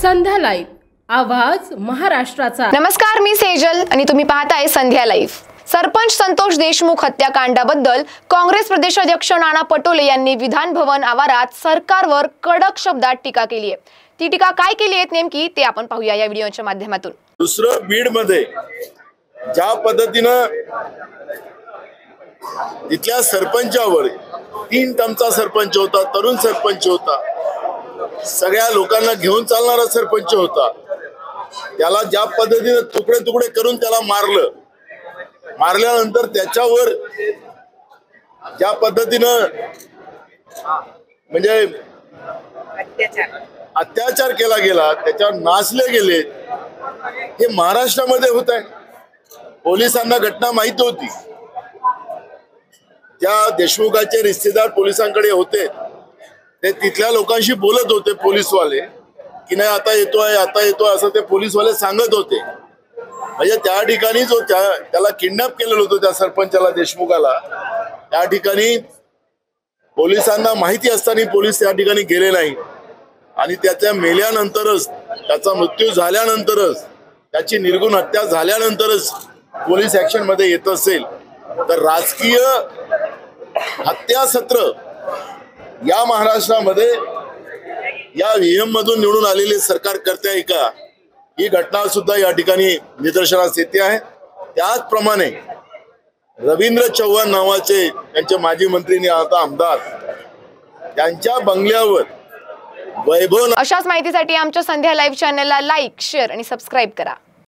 संध्या live आवाज महाराष्ट्राचा। नमस्कार, मी सेजल आणि तुम्ही पाहताय संध्या लाईव्ह। सरपंच संतोष देशमुख हत्याकांडाबद्दल काँग्रेस प्रदेशाध्यक्ष नाना पटोले यांनी विधान भवन आवारात सरकारवर कडक शब्दात टीका केली आहे। ती टीका काय केली आहे नेमकी ते आपण पाहूया या व्हिडिओच्या माध्यमातून। दुसरं बीड मध्ये ज्या पद्धतीनं तिथल्या सरपंचावर 3 टर्मचा सरपंच होता, तरुण सरपंच होता, सगळ्या लोकांना घेऊन चालणारा सरपंच होता, त्याला ज्या पद्धतीने तुकडे तुकडे करून त्याला मारल्यानंतर त्याच्यावर ज्या पद्धतीनं म्हणजे अत्याचार केला गेला, त्याच्यावर नाचले गेले, हे महाराष्ट्रामध्ये होत आहे। पोलिसांना घटना माहिती होती, त्या देशमुखाचे रिश्तेदार पोलिसांकडे होते, ते तिथल्या लोकांशी बोलत होते पोलीसवाले की नाही आता येतोय असं ते पोलीसवाले सांगत होते। म्हणजे त्या ठिकाणी जो त्याला किडनॅप केलेलं होतं त्या सरपंचाला, देशमुखाला, त्या ठिकाणी पोलिसांना माहिती असताना पोलीस त्या ठिकाणी गेले नाही आणि त्याच्या मेल्यानंतरच, त्याचा मृत्यू झाल्यानंतरच, त्याची निर्गुण हत्या झाल्यानंतरच पोलीस ऍक्शन मध्ये येत असेल तर राजकीय हत्या सत्र या महाराष्ट्रामध्ये या व्हीएम मधून निवडून आलेले सरकार करते आहे का, ही घटना सुद्धा या ठिकाणी निदर्शनास येते आहे। त्याचप्रमाणे रवींद्र चव्हाण नावाचे त्यांचे माजी मंत्री आता आमदार, त्यांच्या बंगल्यावर वैभव। अशाच माहितीसाठी आमच्या संध्या लाईव्ह चॅनलला लाईक, शेअर आणि सबस्क्राईब करा।